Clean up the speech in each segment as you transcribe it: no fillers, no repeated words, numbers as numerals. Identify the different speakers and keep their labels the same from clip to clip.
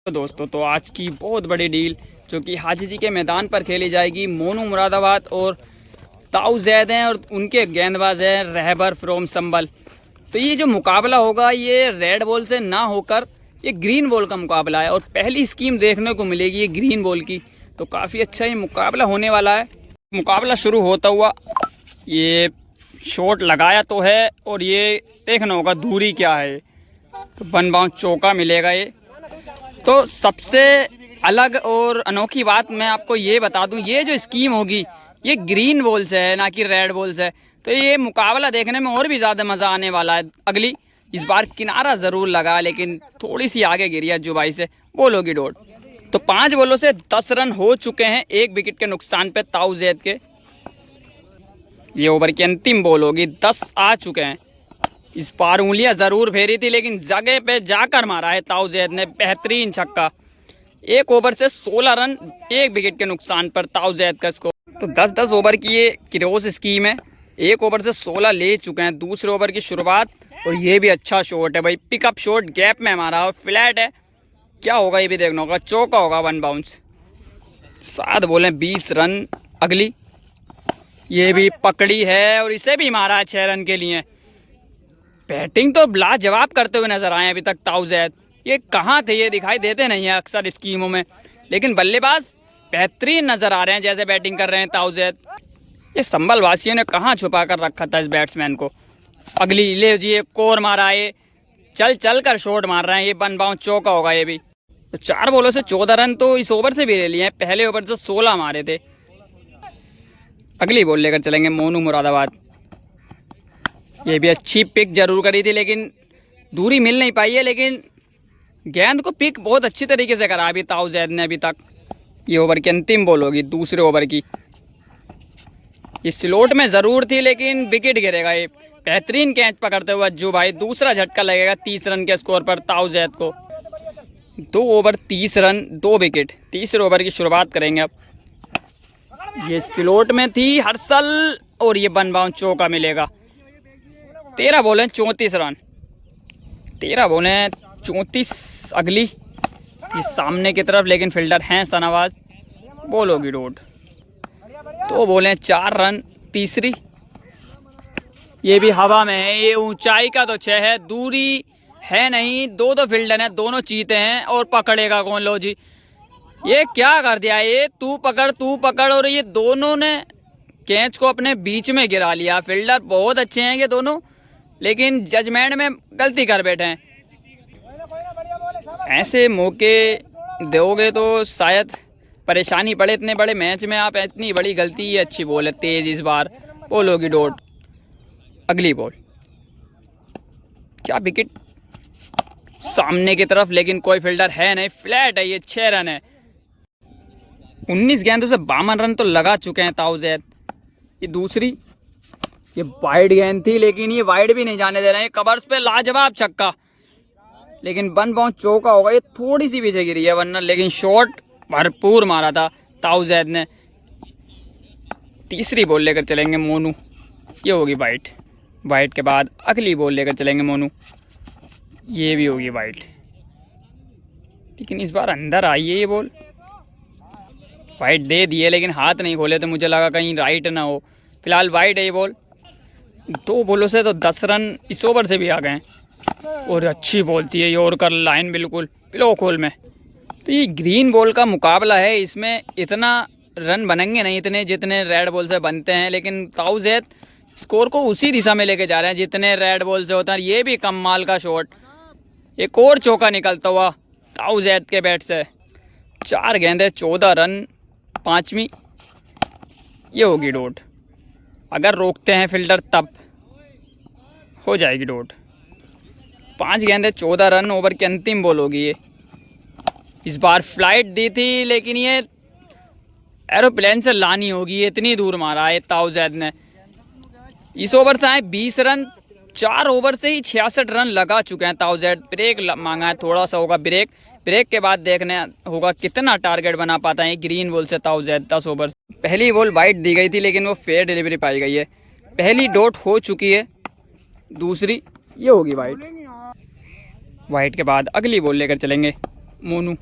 Speaker 1: तो दोस्तों, तो आज की बहुत बड़ी डील जो कि हाजी जी के मैदान पर खेली जाएगी। मोनू मुरादाबाद और ताऊ जैद हैं और उनके गेंदबाज हैं रहबर फ्रॉम संभल। तो ये जो मुकाबला होगा ये रेड बॉल से ना होकर ये ग्रीन बॉल का मुकाबला है और पहली स्कीम देखने को मिलेगी ये ग्रीन बॉल की। तो काफ़ी अच्छा ये मुकाबला होने वाला है। मुकाबला शुरू होता हुआ ये शॉट लगाया तो है और ये देखना होगा दूरी क्या है। तो वन बाउंस चौका मिलेगा ये। तो सबसे अलग और अनोखी बात मैं आपको ये बता दूं, ये जो स्कीम होगी ये ग्रीन बॉल से है ना कि रेड बॉल से। तो ये मुकाबला देखने में और भी ज़्यादा मज़ा आने वाला है। अगली इस बार किनारा ज़रूर लगा लेकिन थोड़ी सी आगे गिरी है जुबाई से। बॉल होगी डॉट। तो 5 बॉलों से 10 रन हो चुके हैं 1 विकेट के नुकसान पे ताऊ जैद के। ये ओवर की अंतिम बॉल होगी। 10 आ चुके हैं। इस बार उंगलियां ज़रूर फेरी थी लेकिन जगह पे जाकर मारा है ताऊ जैद ने बेहतरीन छक्का। 1 ओवर से 16 रन 1 विकेट के नुकसान पर ताऊ जैद का स्कोर। तो 10-10 ओवर की ये क्रोस स्कीम है। 1 ओवर से 16 ले चुके हैं। दूसरे ओवर की शुरुआत और ये भी अच्छा शॉट है भाई। पिकअप शॉट गैप में मारा और फ्लैट है। क्या होगा ये भी देखना होगा। चौका होगा वन बाउंस। 7 बॉलें 20 रन। अगली ये भी पकड़ी है और इसे भी मारा है 6 रन के लिए। बैटिंग तो लाजवाब करते हुए नजर आए अभी तक ताऊ जैद। ये कहाँ थे, ये दिखाई देते नहीं है अक्सर स्कीमों में, लेकिन बल्लेबाज बेहतरीन नजर आ रहे हैं जैसे बैटिंग कर रहे हैं ताऊ जैद। ये संभल वासियों ने कहाँ छुपा कर रखा था इस बैट्समैन को। अगली ले जी कोर मारा है। चल चल कर शॉट मार रहे हैं। ये वन बाउंस चौका होगा ये भी। तो 4 बॉलों से 14 रन तो इस ओवर से भी ले लिए हैं। पहले ओवर से 16 मारे थे। अगली बॉल लेकर चलेंगे मोनू मुरादाबाद। ये भी अच्छी पिक जरूर करी थी लेकिन दूरी मिल नहीं पाई है, लेकिन गेंद को पिक बहुत अच्छी तरीके से करा अभी ताऊ जैद ने अभी तक। ये ओवर की अंतिम बॉल होगी दूसरे ओवर की। ये स्लोट में ज़रूर थी लेकिन विकेट गिरेगा। ये बेहतरीन कैच पकड़ते हुए अज्जू भाई। दूसरा झटका लगेगा 30 रन के स्कोर पर ताऊ जैद को। 2 ओवर 30 रन 2 विकेट। तीसरे ओवर की शुरुआत करेंगे अब। ये स्लोट में थी हर्षल और ये वन बाउंस चौका मिलेगा। 13 बॉलें 34 रन। 13 बॉलें 34। अगली ये सामने की तरफ लेकिन फील्डर हैं सनावाज। बॉल होगी डॉट। 2 बॉलें 4 रन। तीसरी ये भी हवा में है। ये ऊंचाई का तो 6 है, दूरी है नहीं। 2 फील्डर हैं, दोनों चीते हैं और पकड़ेगा कौन। लो जी ये क्या कर दिया। ये तू पकड़ और ये दोनों ने कैच को अपने बीच में गिरा लिया। फील्डर बहुत अच्छे हैं ये दोनों लेकिन जजमेंट में गलती कर बैठे हैं। ऐसे मौके दोगे तो शायद परेशानी पड़े। इतने बड़े मैच में आप इतनी बड़ी गलती। ये अच्छी बॉल है तेज इस बार। बॉल होगी डॉट। अगली बॉल क्या विकेट सामने की तरफ लेकिन कोई फील्डर है नहीं। फ्लैट है। ये 6 रन है। 19 गेंदों से 52 रन तो लगा चुके हैं ताऊ जैद। ये दूसरी ये वाइड गेंद थी लेकिन ये वाइड भी नहीं जाने दे रहे हैं। कवर्स पे लाजवाब छक्का लेकिन वन बाउंस चौका होगा। ये थोड़ी सी पीछे गिरी है वरना, लेकिन शॉट भरपूर मारा था ताऊ जैद ने। तीसरी बॉल लेकर चलेंगे मोनू। ये होगी वाइड। वाइड के बाद अगली बॉल लेकर चलेंगे मोनू। ये भी होगी वाइड लेकिन इस बार अंदर आई है ये बॉल। वाइड दे दिए लेकिन हाथ नहीं खोले तो मुझे लगा कहीं राइट ना हो। फिलहाल वाइड है ये बॉल। 2 बॉलों से तो 10 रन इस ओवर से भी आ गए और अच्छी बॉल थी ये यॉर्कर लाइन बिल्कुल पिलो खोल में। तो ये ग्रीन बॉल का मुकाबला है। इसमें इतना रन बनेंगे नहीं इतने जितने रेड बॉल से बनते हैं, लेकिन ताऊ जैद स्कोर को उसी दिशा में लेके जा रहे हैं जितने रेड बॉल से होता है। ये भी कमाल का शॉट। एक और चौका निकलता हुआ ताऊ जैद के बैट से। 4 गेंदे 14 रन। 5वीं ये होगी डॉट। अगर रोकते हैं फील्डर तब हो जाएगी डॉट। 5 गेंदे 14 रन। ओवर की अंतिम बॉल होगी ये। इस बार फ्लाइट दी थी लेकिन ये एरोप्लेन से लानी होगी। ये इतनी दूर मारा है ताऊ जैद ने। इस ओवर से आए 20 रन। 4 ओवर से ही 66 रन लगा चुके हैं ताऊ जैद। ब्रेक मांगा है, थोड़ा सा होगा ब्रेक। ब्रेक के बाद देखने होगा कितना टारगेट बना पाता है ग्रीन बॉल से ताऊ जैद 10 ओवर। पहली बॉल वाइड दी गई थी लेकिन वो फेयर डिलीवरी पाई गई है। पहली डॉट हो चुकी है। दूसरी ये होगी वाइड। वाइड के बाद अगली बॉल लेकर चलेंगे मोनू।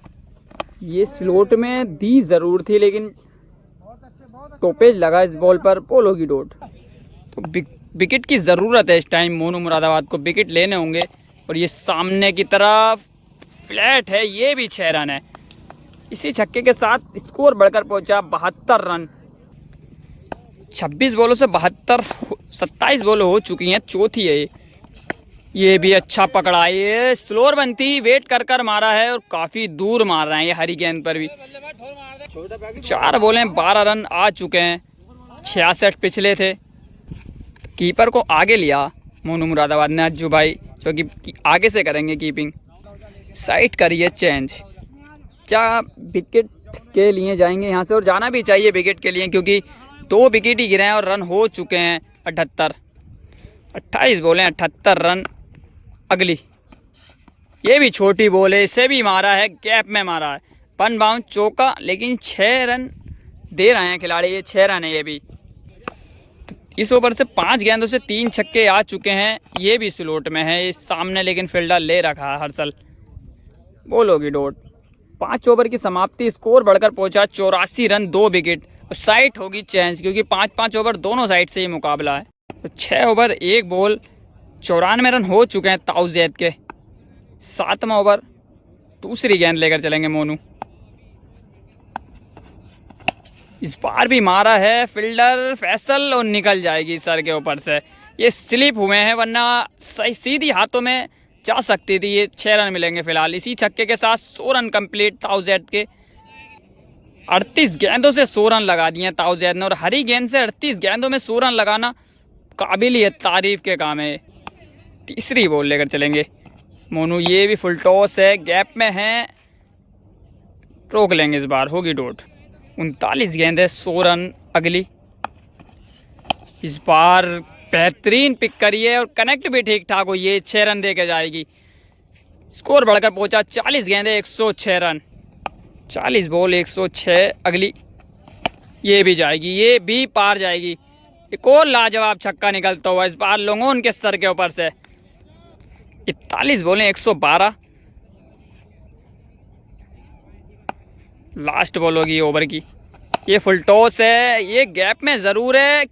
Speaker 1: ये स्लोट में दी ज़रूर थी लेकिन टोपेज लगा इस बॉल पर, बॉल होगी डॉट। तो विकेट की ज़रूरत है इस टाइम मोनू मुरादाबाद को, विकेट लेने होंगे। और ये सामने की तरफ फ्लैट है, ये भी 6 रन है। इसी छक्के के साथ स्कोर बढ़कर पहुंचा 72 रन। 26 बॉलों से 72, 27 बॉल हो चुकी हैं, चौथी है ये भी अच्छा पकड़ा। ये स्लोअर बनती, वेट कर कर मारा है और काफ़ी दूर मार रहे हैं ये हरी गेंद पर भी। 4 बॉलें 12 रन आ चुके हैं, 66 पिछले थे। कीपर को आगे लिया मोनू मुरादाबाद ने, अज्जू भाई जो कि आगे से करेंगे कीपिंग। साइड करिए चेंज, क्या विकेट के लिए जाएंगे यहाँ से, और जाना भी चाहिए विकेट के लिए क्योंकि 2 विकेट ही गिरे हैं और रन हो चुके हैं 78। 28 बॉलें 78 रन। अगली ये भी छोटी बॉल है, इसे भी मारा है, गैप में मारा है, 1 बाउंड चौका, लेकिन 6 रन दे रहे हैं खिलाड़ी। ये 6 रन है ये भी। इस ओवर से 5 गेंदों से 3 छक्के आ चुके हैं। ये भी स्लोट में है, इस सामने लेकिन फील्डर ले रखा है हर्षल, बॉल होगी डॉट। 5 ओवर की समाप्ति, स्कोर बढ़कर पहुंचा 84 रन, 2 विकेट। और साइड होगी चेंज क्योंकि 5-5 ओवर दोनों साइड से ही मुकाबला है। तो 6 ओवर 1 बॉल, 94 रन हो चुके हैं ताउजैद के। 7वां ओवर, दूसरी गेंद लेकर चलेंगे मोनू। इस बार भी मारा है फील्डर फैसल और निकल जाएगी सर के ऊपर से। ये स्लिप हुए हैं वरना सही सीधी हाथों में जा सकती थी। ये 6 रन मिलेंगे फिलहाल। इसी छक्के के साथ 100 रन कंप्लीट ताउजैद के। 38 गेंदों से 100 रन लगा दिए ताउजैद ने, और हरी गेंद से 38 गेंदों में 100 रन लगाना काबिलियत तारीफ के काम है। तीसरी बॉल लेकर चलेंगे मोनू। ये भी फुल टॉस है, गैप में है, रोक लेंगे इस बार, होगी डॉट। 39 गेंद है, 100 रन। अगली इस बार बेहतरीन पिक करिए और कनेक्ट भी ठीक ठाक हो, ये 6 रन दे के जाएगी। स्कोर बढ़कर पहुंचा 40 गेंदे 106 रन। 40 बॉल 106। अगली ये भी जाएगी, ये भी पार जाएगी। एक और लाजवाब छक्का निकलता हुआ इस बार लोंगोन के सर के ऊपर से। 41 बॉलें 112। लास्ट बॉल होगी ओवर की। ये फुल टॉस है, ये गैप में ज़रूर है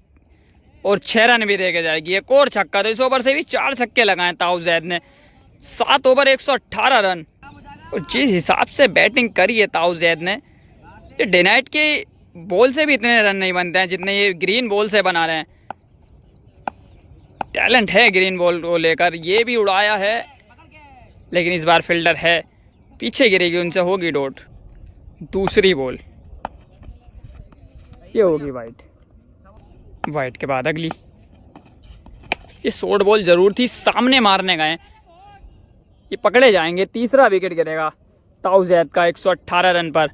Speaker 1: और 6 रन भी दे के जाएगी। एक और छक्का, तो इस ओवर से भी 4 छक्के लगाए ताउजैद ने। 7 ओवर 118 रन। और जिस हिसाब से बैटिंग करी है ताउजैद ने, ये डे नाइट के बॉल से भी इतने रन नहीं बनते हैं जितने ये ग्रीन बॉल से बना रहे हैं। टैलेंट है ग्रीन बॉल को लेकर, ये भी उड़ाया है लेकिन इस बार फील्डर है, पीछे गिरेगी, उनसे होगी डॉट। दूसरी बॉल, ये होगी वाइड। वाइड के बाद अगली, ये शॉर्ट बॉल जरूर थी, सामने मारने गए, ये पकड़े जाएंगे। तीसरा विकेट गिरेगा ताउजैद का 118 रन पर।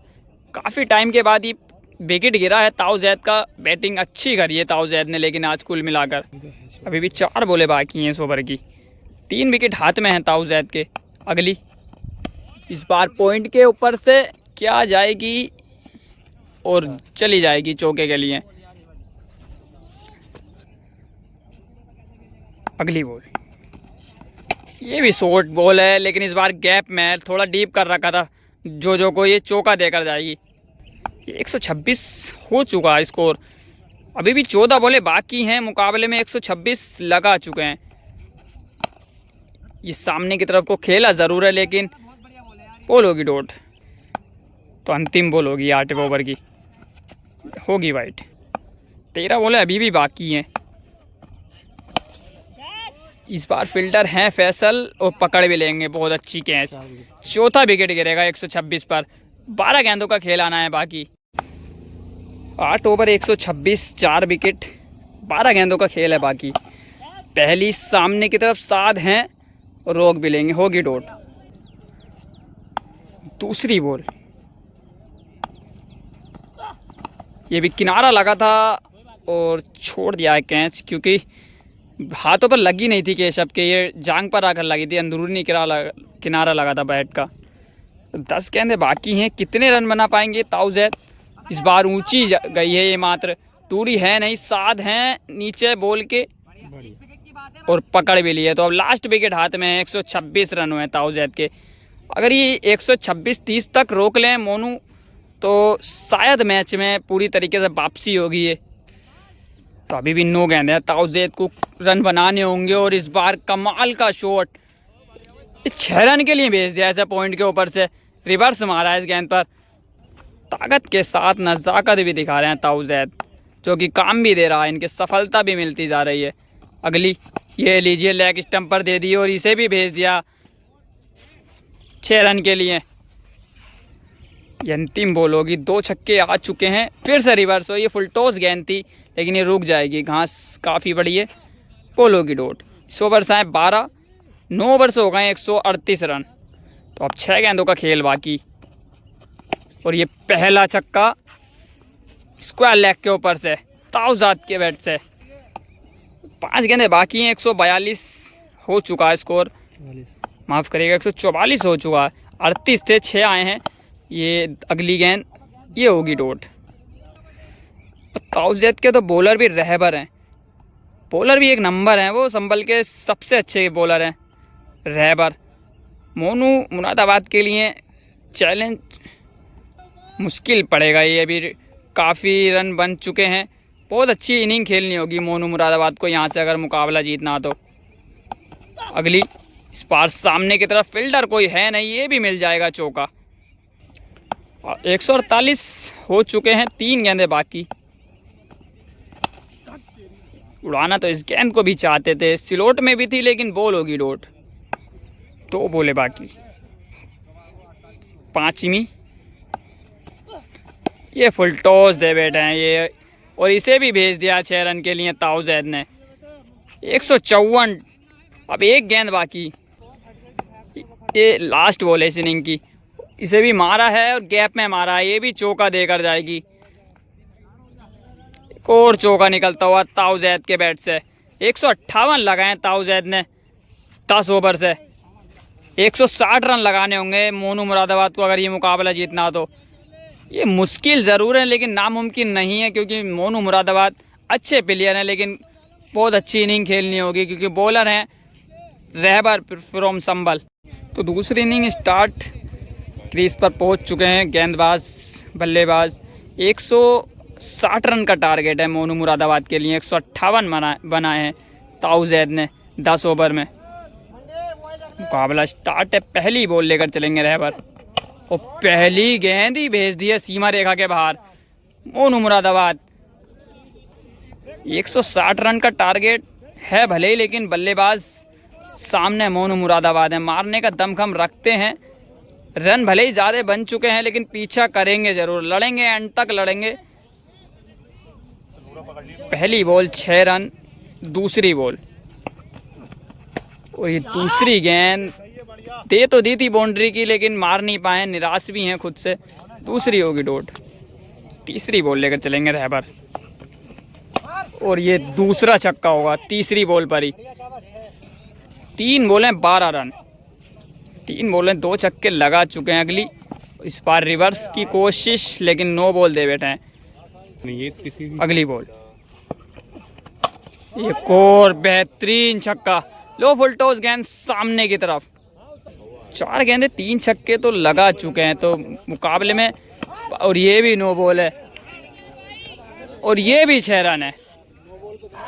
Speaker 1: काफ़ी टाइम के बाद ये विकेट गिरा है ताउजैद का। बैटिंग अच्छी करी है ताउजैद ने लेकिन आज कुल मिलाकर। अभी भी 4 बॉलें बाकी हैं इस ओवर की। 3 विकेट हाथ में हैं ताउजैद के। अगली इस बार पॉइंट के ऊपर से क्या जाएगी और चली जाएगी चौके के लिए। अगली बॉल, ये भी शॉर्ट बॉल है लेकिन इस बार गैप में थोड़ा डीप कर रखा था जो को, ये चौका देकर जाएगी। 126 हो चुका है स्कोर। अभी भी 14 बॉलें बाकी हैं, मुकाबले में 126 लगा चुके हैं। ये सामने की तरफ को खेला ज़रूर है लेकिन बॉल होगी डॉट। तो अंतिम बॉल होगी 8वें ओवर की, होगी वाइड। 13 बॉलें अभी भी बाकी हैं। इस बार फील्डर हैं फैसल और पकड़ भी लेंगे, बहुत अच्छी कैच। चौथा विकेट गिरेगा 126 पर। 12 गेंदों का खेल आना है बाकी। 8 ओवर 126, 4 विकेट, 12 गेंदों का खेल है बाकी। पहली सामने की तरफ 7 हैं और रोक भी लेंगे, होगी डॉट। दूसरी बॉल, ये भी किनारा लगा था और छोड़ दिया है कैच क्योंकि हाथों पर लगी नहीं थी केशव के, ये जांग पर आकर लगी थी, अंदरूनी किनारा लगा था बैट का। 10 गेंदें बाकी हैं, कितने रन बना पाएंगे ताउजैद। इस बार ऊंची गई है ये, मात्र दूरी है नहीं, 7 हैं नीचे बॉल के और पकड़ भी लिए। तो अब लास्ट विकेट हाथ में है, 126 रन हुए ताउजैद के। अगर ये 126-30 तक रोक लें मोनू तो शायद मैच में पूरी तरीके से वापसी होगी ये। तो अभी भी 9 गेंद है, ताउज़ेद को रन बनाने होंगे और इस बार कमाल का शॉट 6 रन के लिए भेज दिया ऐसे पॉइंट के ऊपर से, रिवर्स मारा है इस गेंद पर। ताकत के साथ नज़ाकत भी दिखा रहे हैं ताउज़ेद, जो कि काम भी दे रहा है, इनकी सफलता भी मिलती जा रही है। अगली ये लीजिए लेग स्टंप पर दे दी और इसे भी भेज दिया 6 रन के लिए। ये अंतिम बॉल होगी, 2 छक्के आ चुके हैं, फिर से रिवर्स हो। ये फुल टॉस गेंद थी लेकिन ये रुक जाएगी, घास काफ़ी बड़ी है। बॉल होगी डॉट। 100 ओवर आए 12, 9 ओवर से हो गए 138 रन। तो अब 6 गेंदों का खेल बाकी और ये पहला छक्का स्क्वायर लेग के ऊपर से ताउज़ेद के बैट से। 5 गेंदें बाकी हैं, 142 हो चुका है स्कोर, माफ़ करिएगा 144 हो चुका है। 38 थे, 6 आए हैं। ये अगली गेंद ये होगी डॉट। ताउज़ेद के तो बॉलर भी रहबर हैं, बॉलर भी एक नंबर हैं, वो संभल के सबसे अच्छे बॉलर हैं रहबर। मोनू मुरादाबाद के लिए चैलेंज मुश्किल पड़ेगा। ये अभी काफ़ी रन बन चुके हैं, बहुत अच्छी इनिंग खेलनी होगी मोनू मुरादाबाद को यहाँ से अगर मुकाबला जीतना तो। अगली इस बार सामने की तरफ फील्डर कोई है नहीं, ये भी मिल जाएगा चौका। 148 हो चुके हैं, 3 गेंदें बाकी। उड़ाना तो इस गेंद को भी चाहते थे, स्लॉट में भी थी लेकिन बॉल होगी डॉट। 2 बॉलें बाकी, 5वीं ये फुल टॉस दे बैठे हैं ये और इसे भी भेज दिया 6 रन के लिए ताउज़ेद ने। 154, अब 1 गेंद बाकी। ये लास्ट बॉल है इस इनिंग की, इसे भी मारा है और गैप में मारा है, ये भी चौका देकर जाएगी। एक और चौका निकलता हुआ ताउज़ेद के बैट से। 158 लगाए ताउज़ेद ने 10 ओवर से। 160 रन लगाने होंगे मोनू मुरादाबाद को अगर ये मुकाबला जीतना तो। ये मुश्किल ज़रूर है लेकिन नामुमकिन नहीं है, क्योंकि मोनू मुरादाबाद अच्छे प्लेयर हैं लेकिन बहुत अच्छी इनिंग खेलनी होगी क्योंकि बॉलर हैं रहबर फ्रॉम संभल। तो दूसरी इनिंग स्टार्ट, क्रीज पर पहुंच चुके हैं गेंदबाज बल्लेबाज। 160 रन का टारगेट है मोनू मुरादाबाद के लिए, 158 बनाए हैं ताउज़ेद ने 10 ओवर में। मुकाबला स्टार्ट है, पहली बॉल लेकर चलेंगे रहबर और पहली गेंद ही भेज दी है सीमा रेखा के बाहर मोनू मुरादाबाद। 160 रन का टारगेट है भले ही, लेकिन बल्लेबाज सामने मोनू मुरादाबाद है, मारने का दमखम रखते हैं। रन भले ही ज़्यादा बन चुके हैं लेकिन पीछा करेंगे ज़रूर, लड़ेंगे, एंड तक लड़ेंगे। पहली बॉल 6 रन, दूसरी बॉल और ये दूसरी गेंद दे तो दी थी बाउंड्री की लेकिन मार नहीं पाए, निराश भी हैं खुद से। दूसरी होगी डॉट। तीसरी बॉल लेकर चलेंगे रहबर और ये दूसरा छक्का होगा तीसरी बॉल पर ही। 3 बॉलें 12 रन, 3 बॉलें 2 छक्के लगा चुके हैं। अगली इस बार रिवर्स की कोशिश लेकिन 9 बॉल दे बैठे हैं। अगली बॉल एक और बेहतरीन छक्का, लो फुल टॉस गेंद सामने की तरफ। 4 गेंदे 3 छक्के तो लगा चुके हैं तो मुकाबले में, और ये भी 9 बॉल है और ये भी 6 रन है।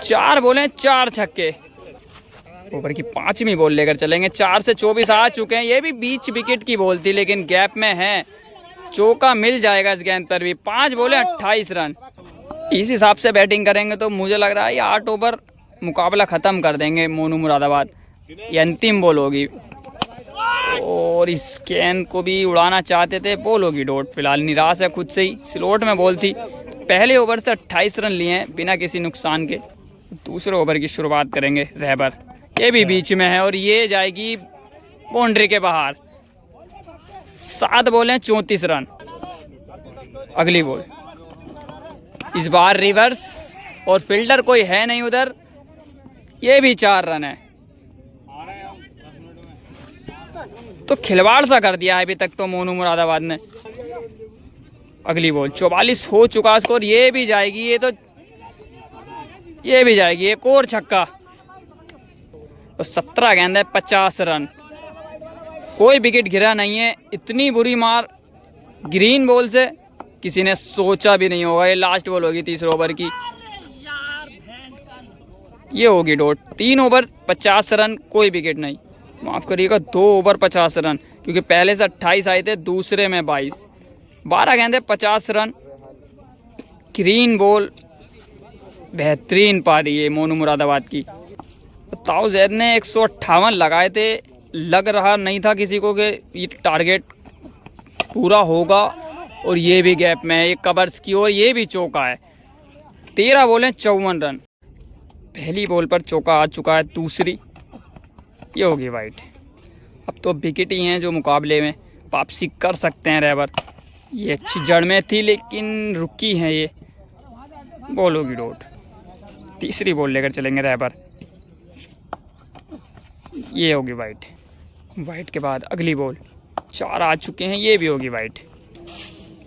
Speaker 1: 4 बॉलें 4 छक्के। ओवर की 5वीं बॉल लेकर चलेंगे। 4 से 24 आ चुके हैं, ये भी बीच विकेट की बॉल थी लेकिन गैप में है, चौका मिल जाएगा इस गेंद पर भी। 5 बॉलें 28 रन। इस हिसाब से बैटिंग करेंगे तो मुझे लग रहा है ये 8 ओवर मुकाबला ख़त्म कर देंगे मोनू मुरादाबाद। ये अंतिम बॉल होगी और इस गेंद को भी उड़ाना चाहते थे, बॉल होगी डॉट। फिलहाल निराश है खुद से ही, स्लॉट में बॉल थी। पहले ओवर से 28 रन लिए हैं बिना किसी नुकसान के। दूसरे ओवर की शुरुआत करेंगे रहबर, ये भी बीच में है और ये जाएगी बाउंड्री के बाहर। 7 बॉलें 34 रन। अगली बॉल इस बार रिवर्स और फील्डर कोई है नहीं उधर, ये भी 4 रन है। तो खिलवाड़ सा कर दिया है अभी तक तो मोनू मुरादाबाद ने। अगली बॉल 44 हो चुका स्कोर, ये भी जाएगी, ये भी जाएगी। एक और छक्का और 17 गेंद है 50 रन। कोई विकेट गिरा नहीं है। इतनी बुरी मार ग्रीन बॉल से किसी ने सोचा भी नहीं होगा। ये लास्ट बॉल होगी तीसरे ओवर की, ये होगी डॉट। 3 ओवर 50 रन, कोई विकेट नहीं। माफ़ करिएगा 2 ओवर 50 रन, क्योंकि पहले से 28 आए थे, दूसरे में 22। 12 गेंदे 50 रन, ग्रीन बॉल। बेहतरीन पारी है मोनू मुरादाबाद की। ताउजैद ने 158 लगाए थे, लग रहा नहीं था किसी को कि ये टारगेट पूरा होगा। और ये भी गैप में है, एक कवर्स की और ये भी चौका है। 13 बॉलें 54 रन। पहली बॉल पर चौका आ चुका है, दूसरी ये होगी वाइट। अब तो विकेट ही हैं जो मुकाबले में वापसी कर सकते हैं रहबर। ये अच्छी जड़ में थी लेकिन रुकी हैं, ये बॉल होगी डॉट। तीसरी बॉल लेकर चलेंगे रहबर, ये होगी वाइट। वाइट के बाद अगली बॉल, 4 आ चुके हैं, ये भी होगी वाइट।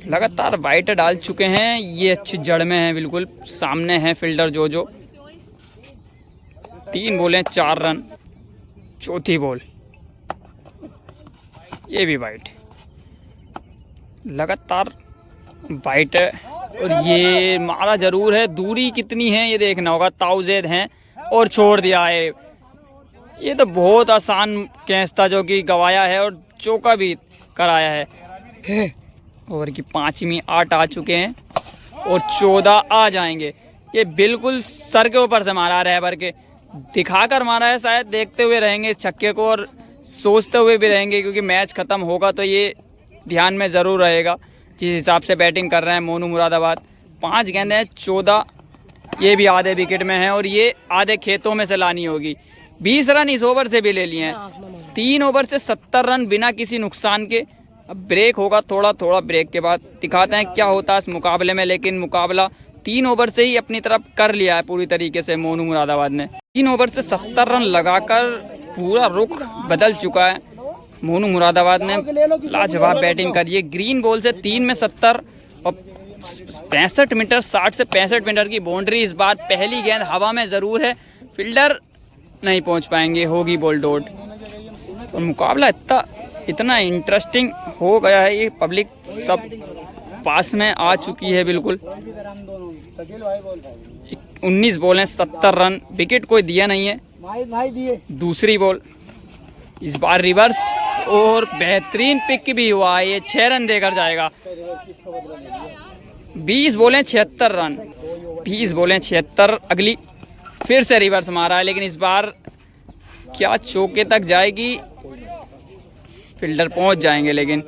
Speaker 1: लगातार वाइट डाल चुके हैं, ये अच्छी जड़ में है, बिल्कुल सामने है फील्डर जो 3 बॉलें 4 रन। चौथी बॉल, ये भी वाइट। लगातार वाइट है और ये मारा जरूर है। दूरी कितनी है ये देखना होगा। ताउजैद हैं और छोड़ दिया है। ये तो बहुत आसान कैच था जो कि गवाया है और चौका भी कराया है। ओवर की 5वीं 8 आ चुके हैं और 14 आ जाएंगे। ये बिल्कुल सर के ऊपर से मारा रहबर के, दिखाकर मारा है शायद। देखते हुए रहेंगे इस छक्के को और सोचते हुए भी रहेंगे, क्योंकि मैच ख़त्म होगा तो ये ध्यान में ज़रूर रहेगा जिस हिसाब से बैटिंग कर रहे हैं मोनू मुरादाबाद। 5 गेंदें हैं 14, ये भी आधे विकेट में है और ये आधे खेतों में से लानी होगी। 20 रन इस ओवर से भी ले लिए हैं। 3 ओवर से 70 रन बिना किसी नुकसान के। अब ब्रेक होगा, थोड़ा थोड़ा ब्रेक के बाद दिखाते हैं क्या होता है इस मुकाबले में। लेकिन मुकाबला 3 ओवर से ही अपनी तरफ कर लिया है पूरी तरीके से मोनू मुरादाबाद ने। 3 ओवर से 70 रन लगाकर पूरा रुख बदल चुका है मोनू मुरादाबाद ने। लाजवाब बैटिंग करी है। ग्रीन बॉल से 3 में 70 और 65 मीटर, 60 से 65 मीटर की बाउंड्री। इस बार पहली गेंद हवा में ज़रूर है, फील्डर नहीं पहुंच पाएंगे, होगी बॉल डॉट। और मुकाबला इतना इंटरेस्टिंग हो गया है, ये पब्लिक सब पास में आ चुकी है बिल्कुल। 19 बॉलें 70 रन, विकेट कोई दिया नहीं है। दूसरी बॉल, इस बार रिवर्स और बेहतरीन पिक भी हुआ है, ये 6 रन देकर जाएगा। 20 बॉलें 76 रन, 20 बॉलें 76। अगली फिर से रिवर्स मारा है, लेकिन इस बार क्या चौके तक जाएगी, फील्डर पहुंच जाएंगे, लेकिन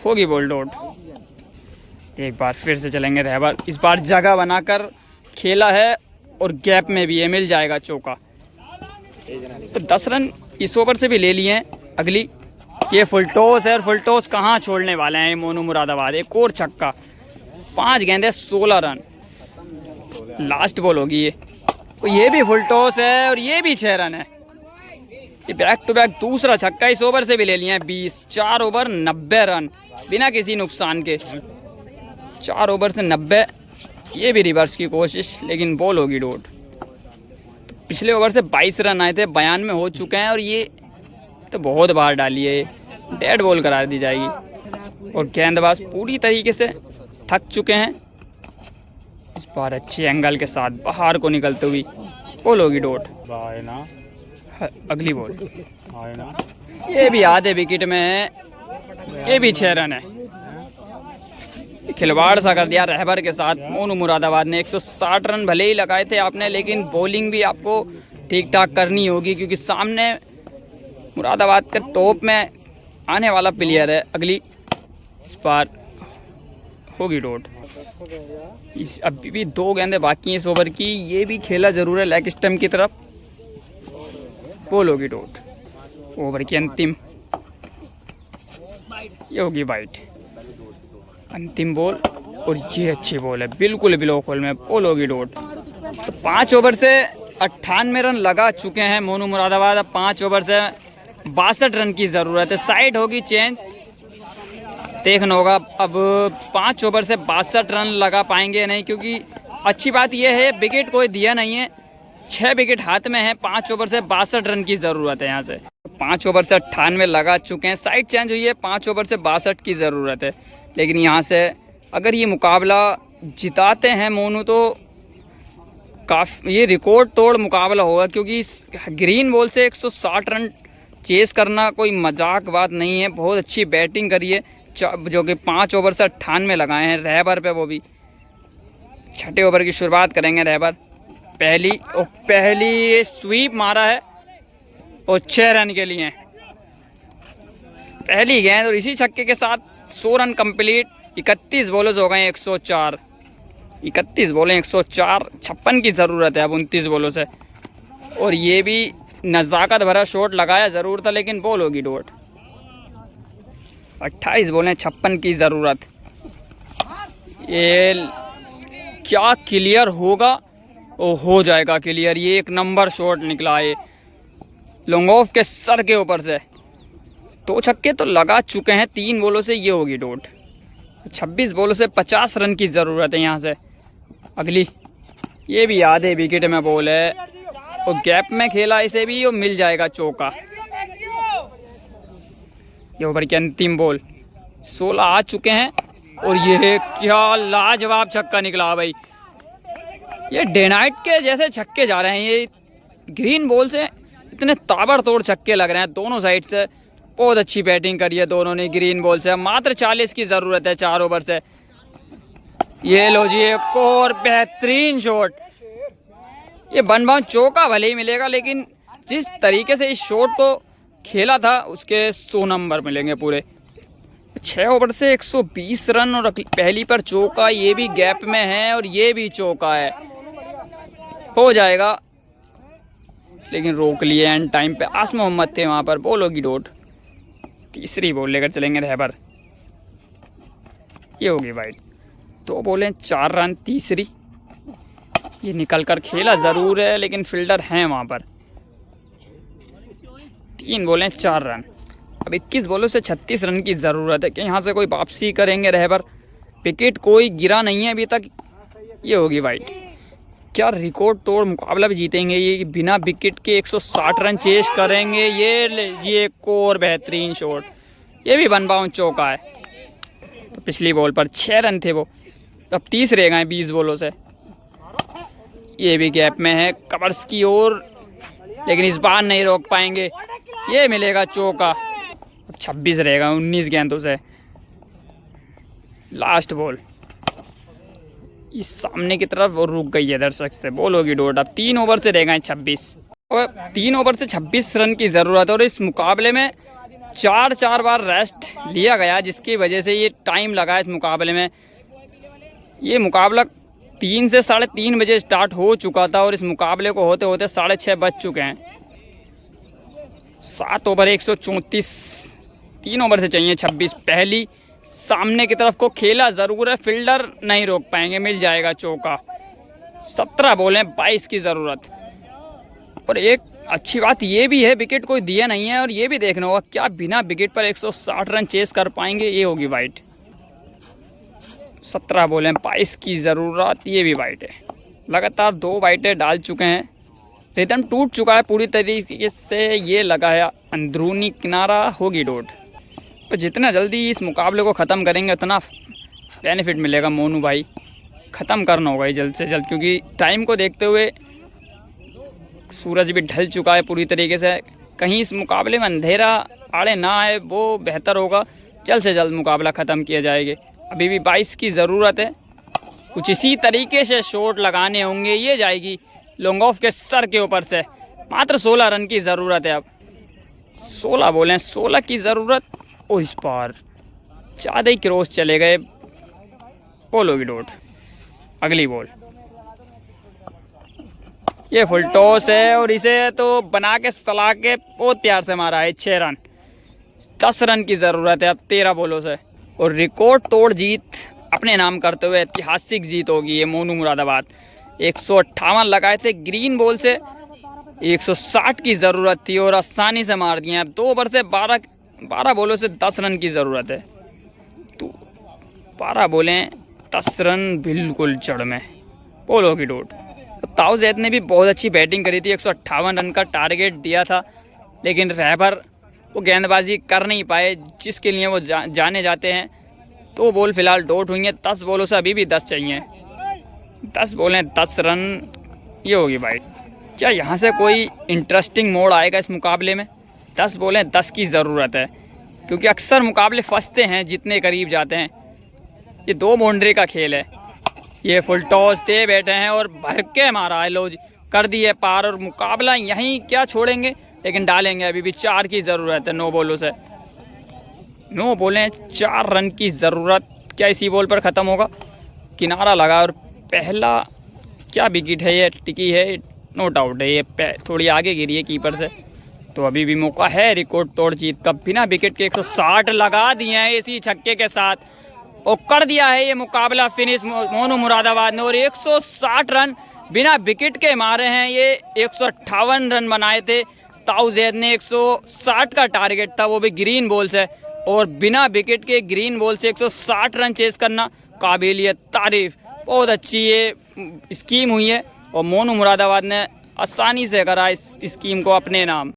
Speaker 1: होगी बॉल डॉट। एक बार फिर से चलेंगे रहबर। इस बार जगह बनाकर खेला है और गैप में भी ये मिल जाएगा चौका। तो 10 रन इस ओवर से भी ले लिए हैं। अगली ये फुल टॉस है और फुल टॉस कहाँ छोड़ने वाले हैं मोनू मुरादाबाद। एक और छक्का, 5 गेंदे 16 रन। लास्ट बॉल होगी ये भी फुल टॉस है और ये भी 6 रन है। ये बैक टू बैक दूसरा छक्का इस ओवर से भी ले लिए हैं। 20, 4 ओवर 90 रन बिना किसी नुकसान के। 4 ओवर से 90, ये भी रिवर्स की कोशिश, लेकिन बॉल होगी डॉट। पिछले ओवर से 22 रन आए थे, 92 हो चुके हैं और ये तो बहुत बार डाली है, डेड बॉल करार दी जाएगी। और गेंदबाज पूरी तरीके से थक चुके हैं। इस बार अच्छे एंगल के साथ बाहर को निकलते हुई बॉल होगी डॉट। अगली बॉल, ये भी आधे विकेट में है, ये भी 6 रन है। खिलवाड़ सा कर दिया रहबर के साथ मोनू मुरादाबाद ने। 160 रन भले ही लगाए थे आपने, लेकिन बॉलिंग भी आपको ठीक ठाक करनी होगी, क्योंकि सामने मुरादाबाद के टॉप में आने वाला प्लेयर है। अगली इस बार होगी डॉट। इस अभी भी 2 गेंदें बाकी हैं इस ओवर की, ये भी खेला जरूर है लेग स्टंप की तरफ, बॉल होगी डॉट। ओवर की अंतिम, ये होगी वाइट। अंतिम बॉल और ये अच्छी बॉल है, बिल्कुल ब्लॉक होल में, बॉल होगी डॉट। तो 5 ओवर से 98 रन लगा चुके हैं मोनू मुरादाबाद। अब 5 ओवर से 62 रन की ज़रूरत है। साइड होगी चेंज, देखना होगा अब 5 ओवर से 62 रन लगा पाएंगे नहीं, क्योंकि अच्छी बात यह है विकेट कोई दिया नहीं है, 6 विकेट हाथ में है। 5 ओवर से 62 रन की ज़रूरत है यहाँ से। 5 ओवर से 98 लगा चुके हैं। साइड चेंज हुई है, 5 ओवर से 62 की ज़रूरत है। लेकिन यहाँ से अगर ये मुकाबला जिताते हैं मोनू तो ये रिकॉर्ड तोड़ मुकाबला होगा, क्योंकि ग्रीन बॉल से 160 रन चेस करना कोई मजाक बात नहीं है। बहुत अच्छी बैटिंग करी है, जो कि 5 ओवर से 98 लगाए हैं रहबर पे, वो भी 6ठे ओवर की शुरुआत करेंगे रहबर। पहली स्वीप मारा है और 6 रन के लिए पहली गेंद, और इसी छक्के के साथ 100 रन कंप्लीट। 31 बॉलर्स हो गए 104, 31 बॉलें 104, 56 की ज़रूरत है अब 29 बॉलों से। और ये भी नज़ाकत भरा शॉट लगाया ज़रूर था, लेकिन बॉल होगी डॉट। 28 बॉलें 56 की ज़रूरत। ये क्या क्लियर होगा? ओ हो जाएगा क्लियर। ये एक नंबर शॉट निकला है लॉन्ग ऑफ के सर के ऊपर से। 2 छक्के तो लगा चुके हैं 3 बॉलों से, ये होगी डॉट। 26 बॉलों से 50 रन की ज़रूरत है यहाँ से। अगली ये भी आधे विकेट में बॉल है और गैप में खेला इसे भी, और मिल जाएगा चौका। ये ओवर की अंतिम बॉल। 16 आ चुके हैं और ये क्या लाजवाब छक्का निकला भाई। ये डे नाइट के जैसे छक्के जा रहे हैं ये ग्रीन बॉल से, इतने ताबड़तोड़ छक्के लग रहे हैं दोनों साइड से। बहुत अच्छी बैटिंग करी है दोनों ने ग्रीन बॉल से। मात्र 40 की ज़रूरत है 4 ओवर से। ये लो जी एक और बेहतरीन शॉट। ये वन बाउंड चौका भले ही मिलेगा, लेकिन जिस तरीके से इस शॉट को खेला था उसके 100 नंबर मिलेंगे पूरे। 6 ओवर से 120 रन और पहली पर चौका, ये भी गैप में है और ये भी चौका है, हो जाएगा। लेकिन रोक लिए एंड टाइम पे, आस मोहम्मद थे वहाँ पर। बॉल होगी डॉट। तीसरी बॉल लेकर चलेंगे रहबर। ये होगी वाइड। 2 बॉलें 4 रन तीसरी। ये निकल कर खेला ज़रूर है, लेकिन फील्डर हैं वहाँ पर। 3 बॉलें 4 रन। अब 21 बॉलों से 36 रन की ज़रूरत है कि यहाँ से कोई वापसी करेंगे रहबर। विकेट कोई गिरा नहीं है अभी तक। ये होगी वाइड। क्या रिकॉर्ड तोड़ मुकाबला भी जीतेंगे ये, बिना विकेट के 160 रन चेस करेंगे। ये एक और बेहतरीन शॉट। ये भी वन बाउंड चौका है। तो पिछली बॉल पर 6 रन थे वो, अब 30 रह गए 20 बॉलों से। ये भी गैप में है कवर्स की ओर, लेकिन इस बार नहीं रोक पाएंगे। ये मिलेगा चौका। अब 26 रहेगा 19 गेंदों से। लास्ट बॉल इस सामने की तरफ और रुक गई है दर्शक से। बॉल होगी डॉट। अब 3 ओवर से रह गए 26, और 3 ओवर से 26 रन की ज़रूरत है। और इस मुकाबले में 4 बार रेस्ट लिया गया, जिसकी वजह से ये टाइम लगा इस मुकाबले में। ये मुकाबला 3 से 3:30 बजे स्टार्ट हो चुका था और इस मुकाबले को होते होते 6:30 बज चुके हैं। 7 ओवर 134, 3 ओवर से चाहिए 26। पहली सामने की तरफ को खेला ज़रूर है, फील्डर नहीं रोक पाएंगे, मिल जाएगा चौका। 17 बॉलें 22 की ज़रूरत। और एक अच्छी बात ये भी है विकेट कोई दिया नहीं है, और ये भी देखना होगा क्या बिना विकेट पर 160 रन चेस कर पाएंगे। ये होगी वाइड। 17 बॉलें 22 की ज़रूरत। ये भी वाइड है। लगातार 2 वाइडें डाल चुके हैं। रिदम टूट चुका है पूरी तरीके से। ये लगा है अंदरूनी किनारा, होगी डॉट। तो जितना जल्दी इस मुकाबले को ख़त्म करेंगे उतना बेनिफिट मिलेगा मोनू भाई। ख़त्म करना होगा ये जल्द से जल्द, क्योंकि टाइम को देखते हुए सूरज भी ढल चुका है पूरी तरीके से। कहीं इस मुकाबले में अंधेरा आड़े ना आए, वो बेहतर होगा। जल्द से जल्द मुकाबला ख़त्म किया जाएगा। अभी भी 22 की ज़रूरत है। कुछ इसी तरीके से शॉट लगाने होंगे। ये जाएगी लॉन्ग ऑफ के सर के ऊपर से। मात्र 16 रन की ज़रूरत है। अब 16 बॉलें 16 की ज़रूरत। और इस बार ज़्यादा ही क्रॉस चले गए। बॉल होगी डॉट। अगली बॉल। ये फुल टॉस है और इसे तो बना के सला के बहुत प्यार से मारा है। 6 रन। 10 रन की ज़रूरत है अब 13 बॉलों से। और रिकॉर्ड तोड़ जीत अपने नाम करते हुए ऐतिहासिक जीत होगी ये मोनू मुरादाबाद। 158 लगाए थे ग्रीन बॉल से, 160 की ज़रूरत थी और आसानी से मार दिए। अब 2 ओवर से 12 बॉलों से 10 रन की ज़रूरत है। तो 12 बॉलें 10 रन बिल्कुल जड़ में। बॉल होगी डॉट। ताऊ जैद ने भी बहुत अच्छी बैटिंग करी थी। 158 रन का टारगेट दिया था लेकिन रहबर वो गेंदबाजी कर नहीं पाए जिसके लिए वो जाने जाते हैं। तो बॉल फिलहाल डॉट हुई हैं, 10 बॉलों से अभी भी 10 चाहिए। 10 बॉलें 10 रन, ये होगी भाई। क्या यहाँ से कोई इंटरेस्टिंग मोड़ आएगा इस मुकाबले में? 10 बॉलें 10 की ज़रूरत है, क्योंकि अक्सर मुकाबले फंसते हैं जितने करीब जाते हैं। ये 2 बाउंड्री का खेल है। ये फुल टॉस दे बैठे हैं और भर के मारा है, लो जी कर दिए पार। और मुकाबला यहीं क्या छोड़ेंगे, लेकिन डालेंगे। अभी भी 4 की ज़रूरत है 9 बॉलों से। 9 बॉलें 4 रन की ज़रूरत। क्या इसी बॉल पर ख़त्म होगा? किनारा लगा और पहला क्या विकेट है, ये टिकी है, नो डाउट है। ये थोड़ी आगे गिरी है कीपर से, तो अभी भी मौका है रिकॉर्ड तोड़ जीत का। बिना विकेट के 160 लगा दिए हैं इसी छक्के के साथ, और कर दिया है ये मुकाबला फिनिश मोनू मुरादाबाद ने। और 160 रन बिना विकेट के मारे हैं। ये 158 रन बनाए थे ताउजैद ने। 160 का टारगेट था, वो भी ग्रीन बॉल से, और बिना विकेट के ग्रीन बॉल से 160 रन चेस करना काबिलियत तारीफ। बहुत अच्छी ये स्कीम हुई है और मोनू मुरादाबाद ने आसानी से करा इस स्कीम को अपने नाम।